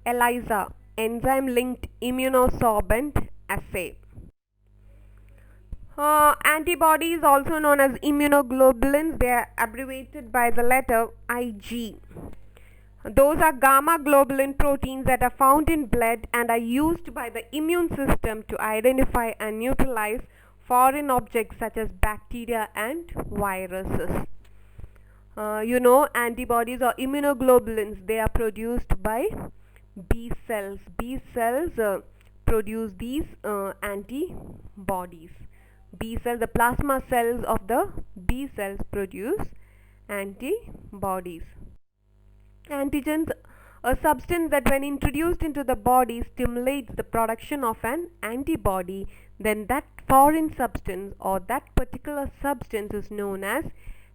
ELISA, enzyme-linked immunosorbent assay. Antibodies, also known as immunoglobulins, they are abbreviated by the letter Ig. Those are gamma globulin proteins that are found in blood and are used by the immune system to identify and neutralize foreign objects such as bacteria and viruses. Antibodies or immunoglobulins, they are produced by B cells. B cells produce these antibodies. B cells, the plasma cells of the B cells produce antibodies. Antigens, a substance that when introduced into the body stimulates the production of an antibody, then that foreign substance or that particular substance is known as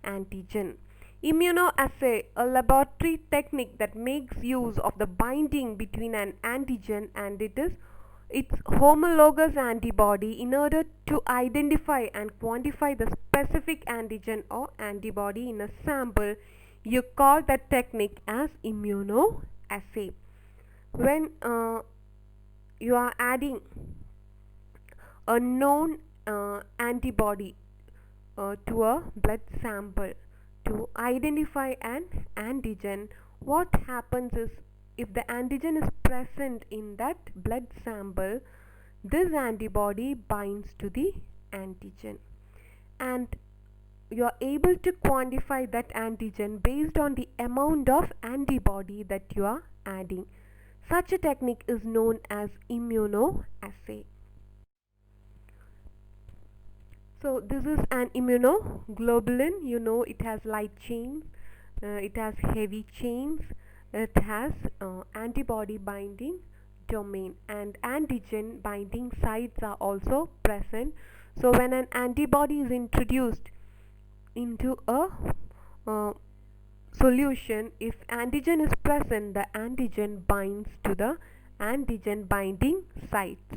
antigen. Immunoassay, a laboratory technique that makes use of the binding between an antigen and its homologous antibody in order to identify and quantify the specific antigen or antibody in a sample. You call that technique as immunoassay. When you are adding a known antibody to a blood sample to identify an antigen, what happens is, if the antigen is present in that blood sample, this antibody binds to the antigen, and you are able to quantify that antigen based on the amount of antibody that you are adding. Such a technique is known as immunoassay. So this is an immunoglobulin. It has light chains, it has heavy chains, it has antibody binding domain, and antigen binding sites are also present. So when an antibody is introduced into a solution, if antigen is present, the antigen binds to the antigen binding sites.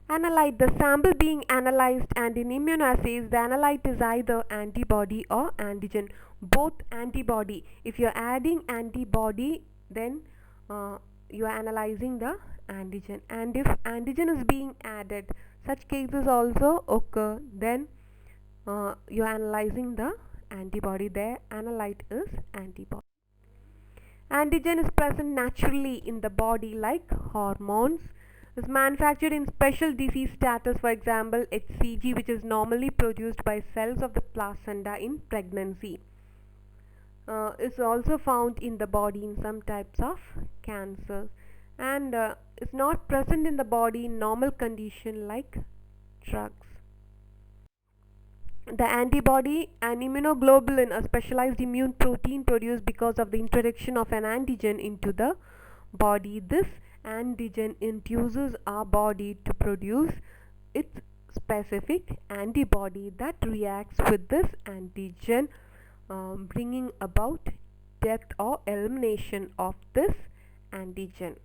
Analyte, the sample being analyzed, and in immunoassays the analyte is either antibody or antigen. Both antibody. If you are adding antibody, then you are analyzing the antigen, and if antigen is being added, such cases also occur, then you are analyzing the antibody. There analyte is antibody. Antigen is present naturally in the body like hormones. Is manufactured in special disease status, for example HCG, which is normally produced by cells of the placenta in pregnancy. Is also found in the body in some types of cancer, and is not present in the body in normal condition like drugs. The antibody, an immunoglobulin, a specialized immune protein produced because of the introduction of an antigen into the body. This antigen induces our body to produce its specific antibody that reacts with this antigen, bringing about death or elimination of this antigen.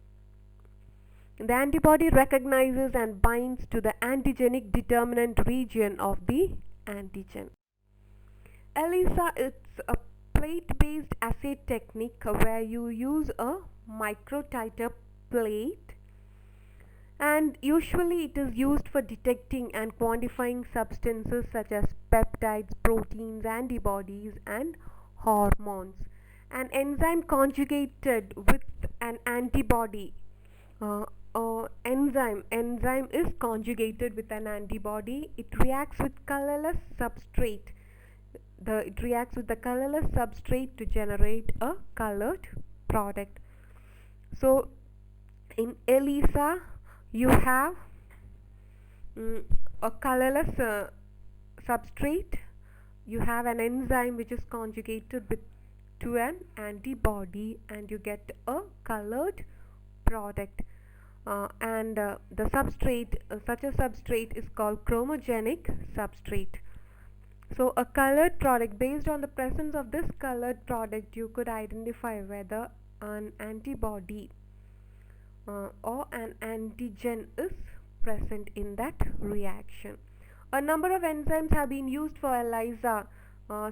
The antibody recognizes and binds to the antigenic determinant region of the antigen. ELISA is a plate-based assay technique where you use a microtiter plate, and usually it is used for detecting and quantifying substances such as peptides, proteins, antibodies, and hormones. An enzyme conjugated with an antibody, enzyme is conjugated with an antibody. It reacts with colorless substrate. It reacts with the colorless substrate to generate a colored product. So in ELISA you have a colorless substrate. You have an enzyme which is conjugated to an antibody, and you get a colored product. The substrate, such a substrate is called chromogenic substrate. So a colored product, based on the presence of this colored product, you could identify whether an antibody or an antigen is present in that reaction. A number of enzymes have been used for ELISA,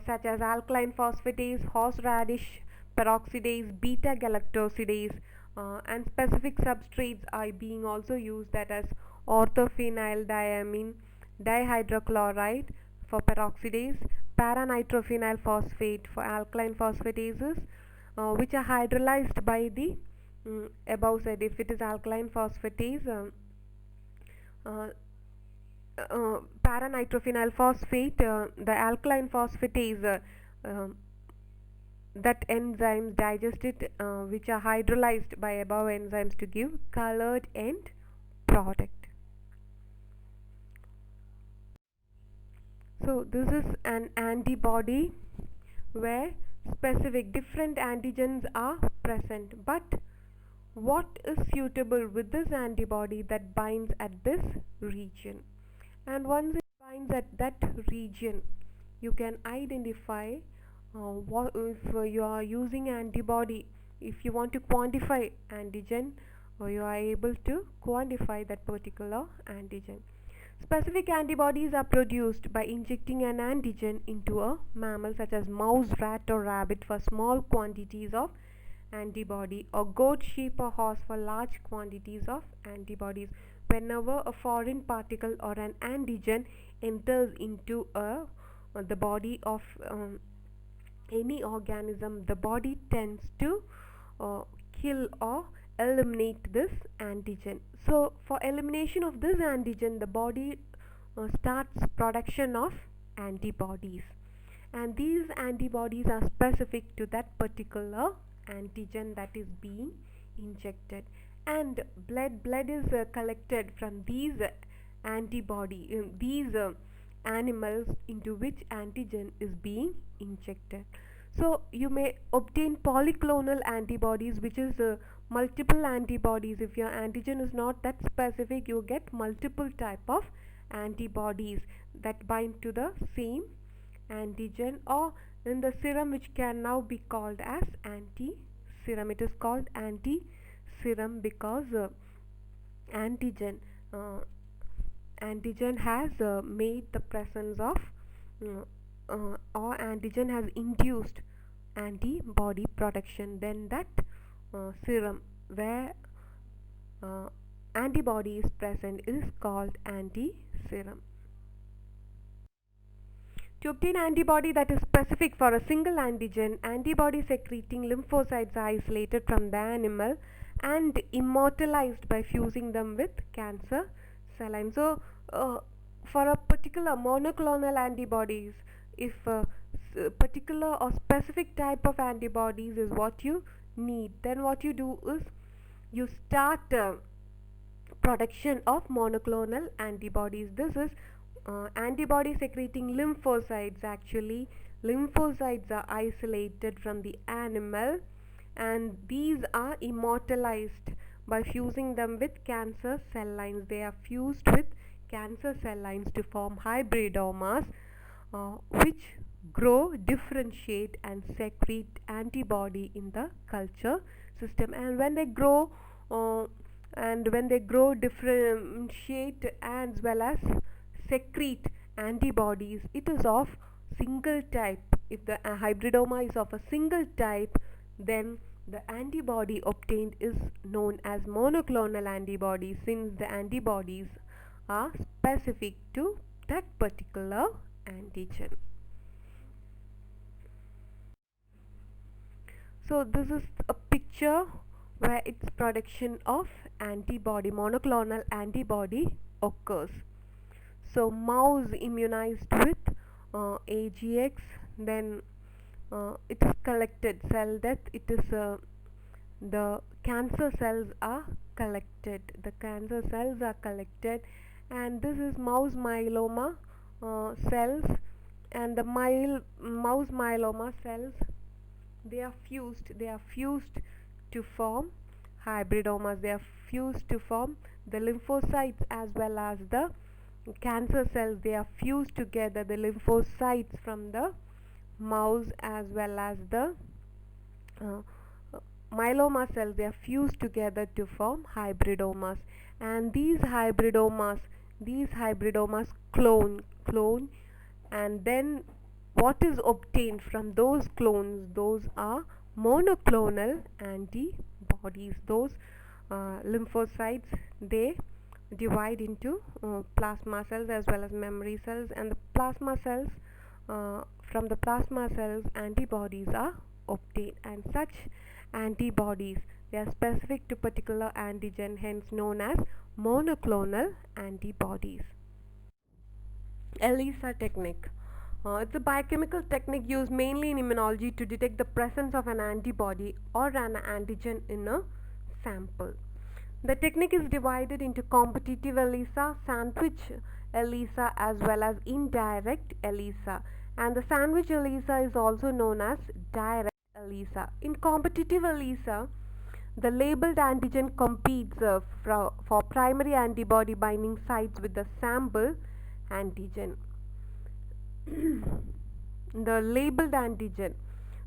such as alkaline phosphatase, horseradish peroxidase, beta galactosidase, and specific substrates are being also used, that is orthophenyldiamine dihydrochloride for peroxidase, paranitrophenyl phosphate for alkaline phosphatases, which are hydrolyzed by the above said. If it is alkaline phosphatase, uh, paranitrophenyl phosphate, the alkaline phosphatase, that enzymes digest it, which are hydrolyzed by above enzymes to give colored end product. So this is an antibody where specific different antigens are present, but what is suitable with this antibody that binds at this region, and once it binds at that region, you can identify what if you are using antibody. If you want to quantify antigen, or you are able to quantify that particular antigen. Specific antibodies are produced by injecting an antigen into a mammal such as mouse, rat or rabbit for small quantities of antibody, or goat, sheep or horse for large quantities of antibodies. Whenever a foreign particle or an antigen enters into the body of any organism, the body tends to kill or eliminate this antigen. So for elimination of this antigen, the body starts production of antibodies, and these antibodies are specific to that particular antigen that is being injected. And blood is collected from these these animals into which antigen is being injected. So you may obtain polyclonal antibodies, which is multiple antibodies. If your antigen is not that specific, you get multiple type of antibodies that bind to the same antigen, or in the serum, which can now be called as anti-serum. It is called anti-serum because antigen has made the presence of or antigen has induced antibody production. Then that serum where antibody is present is called anti-serum. To obtain antibody that is specific for a single antigen, antibody secreting lymphocytes are isolated from the animal and immortalized by fusing them with cancer cell line. So for a particular monoclonal antibodies, if particular or specific type of antibodies is what you need, then what you do is you start production of monoclonal antibodies. This is antibody secreting lymphocytes. Actually, lymphocytes are isolated from the animal, and these are immortalized by fusing them with cancer cell lines. They are fused with cancer cell lines to form hybridomas, which grow, differentiate and secrete antibody in the culture system. And when they grow differentiate as well as secrete antibodies, it is of single type. If the hybridoma is of a single type, then the antibody obtained is known as monoclonal antibody, since the antibodies are specific to that particular antigen. So this is a picture where its production of antibody, monoclonal antibody occurs. So mouse immunized with AGX, then it is collected, cell death, it is the cancer cells are collected, and this is mouse myeloma cells, and the mouse myeloma cells, they are fused to form hybridomas. They are fused to form the lymphocytes as well as the cancer cells. They are fused together, the lymphocytes from the mouse as well as the myeloma cells, they are fused together to form hybridomas. And these hybridomas clone, and then what is obtained from those clones, those are monoclonal antibodies. Those lymphocytes, they divide into plasma cells as well as memory cells, and the plasma cells, from the plasma cells antibodies are obtained, and such antibodies, they are specific to particular antigen, hence known as monoclonal antibodies. ELISA technique. It's a biochemical technique used mainly in immunology to detect the presence of an antibody or an antigen in a sample. The technique is divided into competitive ELISA, sandwich ELISA, as well as indirect ELISA, and the sandwich ELISA is also known as direct ELISA. In competitive ELISA, the labeled antigen competes for primary antibody binding sites with the sample antigen. The labeled antigen,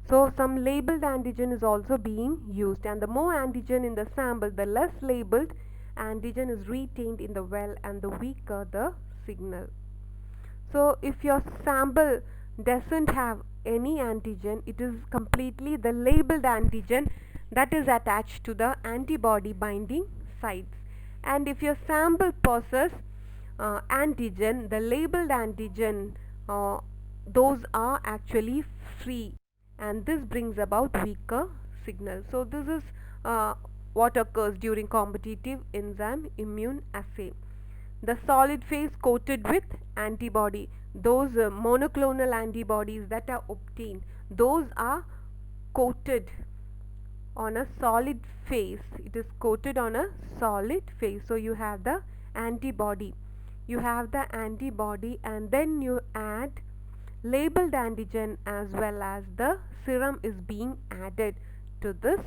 so some labeled antigen is also being used, and the more antigen in the sample, the less labeled antigen is retained in the well, and the weaker the signal. So if your sample doesn't have any antigen, it is completely the labeled antigen that is attached to the antibody binding sites. And if your sample possesses antigen, the labeled antigen, those are actually free, and this brings about weaker signal. So this is what occurs during competitive enzyme immune assay. The solid phase coated with antibody, those monoclonal antibodies that are obtained, those are coated on a solid phase. It is coated on a solid phase. So you have the antibody, and then you add labeled antigen, as well as the serum is being added to this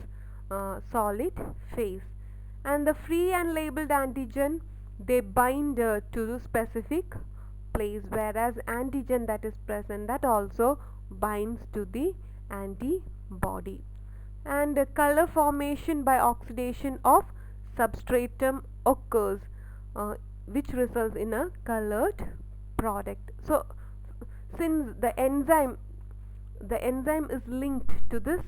solid phase, and the free and labeled antigen, they bind to the specific place, whereas antigen that is present, that also binds to the antibody. And color formation by oxidation of substratum occurs, which results in a colored product. So since the enzyme is linked to this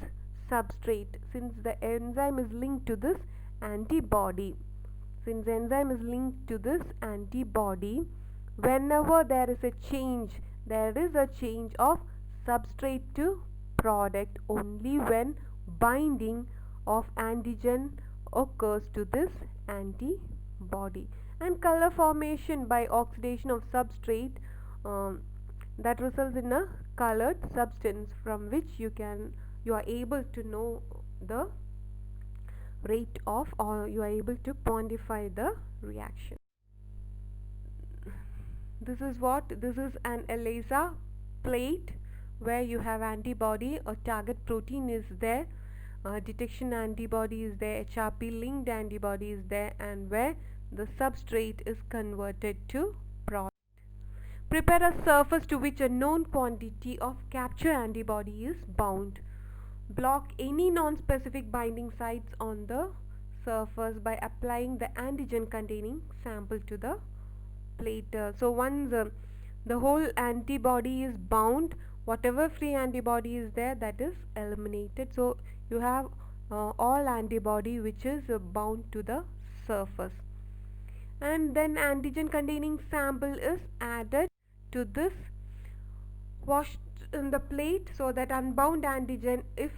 substrate, since the enzyme is linked to this antibody, whenever there is a change of substrate to product, only when binding of antigen occurs to this antibody. And color formation by oxidation of substrate, that results in a colored substance, from which you are able to know the rate of, or you are able to quantify the reaction. This is an ELISA plate where you have antibody or target protein is there, detection antibody is there, HRP linked antibody is there, and where the substrate is converted to product. Prepare a surface to which a known quantity of capture antibody is bound. Block any non-specific binding sites on the surface by applying the antigen containing sample to the plate. So once the whole antibody is bound, whatever free antibody is there, that is eliminated. So you have all antibody which is bound to the surface, and then antigen containing sample is added to this washed in the plate, so that unbound antigen, if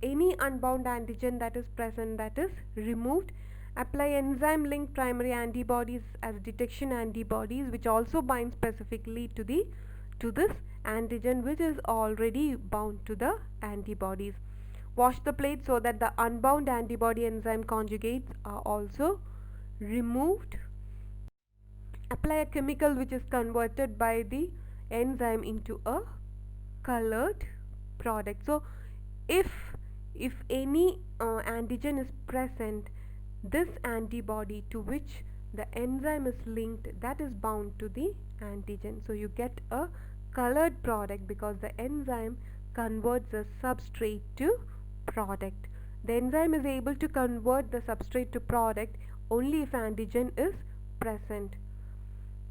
any unbound antigen that is present, that is removed. Apply enzyme linked primary antibodies as detection antibodies, which also bind specifically to this antigen which is already bound to the antibodies. Wash the plate so that the unbound antibody enzyme conjugates are also removed. Apply a chemical which is converted by the enzyme into a colored product. So if any antigen is present, this antibody to which the enzyme is linked, that is bound to the antigen. So you get a colored product because the enzyme converts the substrate to product. The enzyme is able to convert the substrate to product only if antigen is present.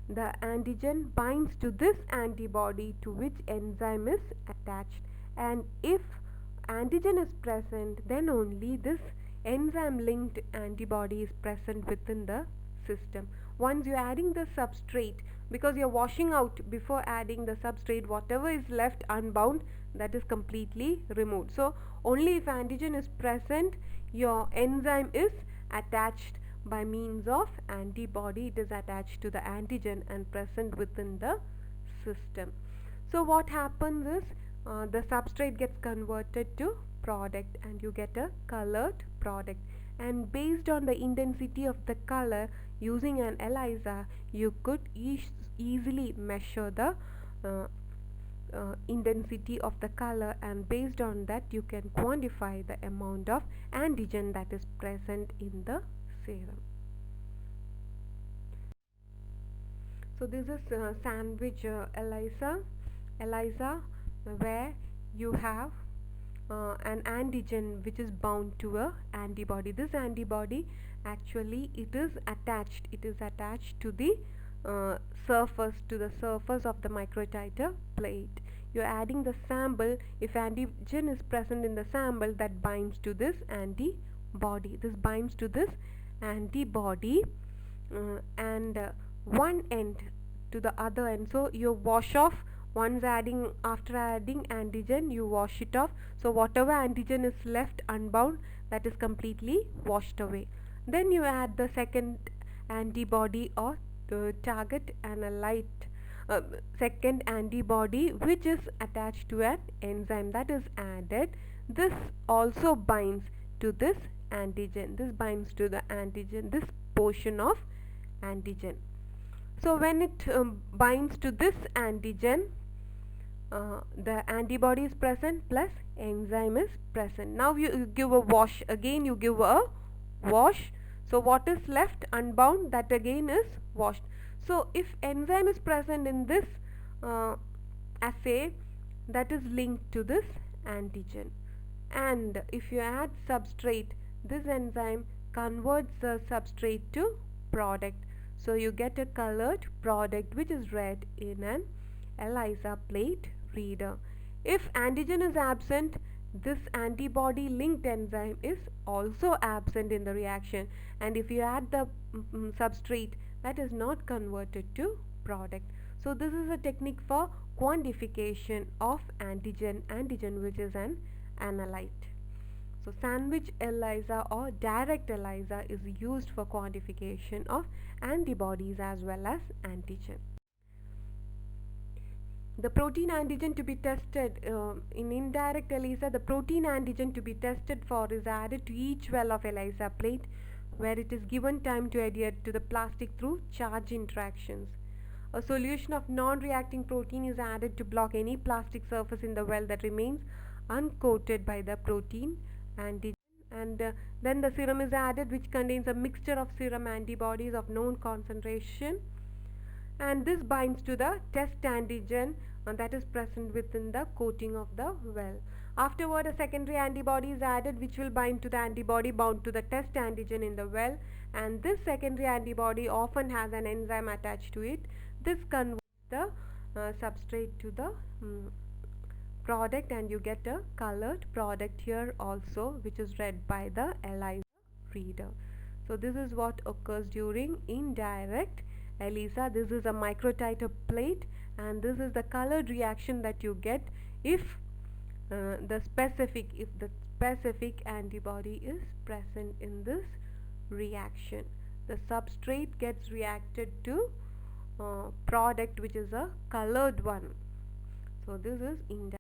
The antigen binds to this antibody to which enzyme is attached, and if antigen is present, then only this enzyme linked antibody is present within the system. Once you're adding the substrate, because you're washing out before adding the substrate, whatever is left unbound, that is completely removed. So only if antigen is present, your enzyme is attached by means of antibody. It is attached to the antigen and present within the system. So what happens is the substrate gets converted to product and you get a colored product, and based on the intensity of the color, using an ELISA you could easily measure the intensity of the color, and based on that you can quantify the amount of antigen that is present in the serum. So this is sandwich ELISA where you have an antigen which is bound to a antibody. This antibody actually it is attached to the surface of the microtiter plate. You're adding the sample. If antigen is present in the sample, that binds to this antibody. This binds to this antibody and one end to the other end. So you wash off after adding antigen, you wash it off. So whatever antigen is left unbound, that is completely washed away. Then you add the second antibody or the target analyte, second antibody which is attached to an enzyme, that is added. This also binds to this antigen. This binds to the antigen, this portion of antigen. So when it binds to this antigen, the antibody is present plus enzyme is present. Now you give a wash, again you give a wash. So what is left unbound, that again is washed. So if enzyme is present in this assay, that is linked to this antigen, and if you add substrate, this enzyme converts the substrate to product. So you get a colored product which is read in an ELISA plate reader. If antigen is absent, this antibody linked enzyme is also absent in the reaction, and if you add the substrate, that is not converted to product. So this is a technique for quantification of antigen which is an analyte. So sandwich ELISA or direct ELISA is used for quantification of antibodies as well as antigen. The protein antigen to be tested in indirect ELISA, the protein antigen to be tested for is added to each well of ELISA plate, where it is given time to adhere to the plastic through charge interactions. A solution of non-reacting protein is added to block any plastic surface in the well that remains uncoated by the protein antigen, and then the serum is added, which contains a mixture of serum antibodies of known concentration, and this binds to the test antigen that is present within the coating of the well. Afterward, a secondary antibody is added which will bind to the antibody bound to the test antigen in the well, and this secondary antibody often has an enzyme attached to it. This converts the substrate to the product, and you get a colored product here also, which is read by the ELISA reader. So this is what occurs during indirect ELISA. This is a microtiter plate, and this is the colored reaction that you get if the specific antibody is present in this reaction. The substrate gets reacted to product which is a colored one. So this is indirect.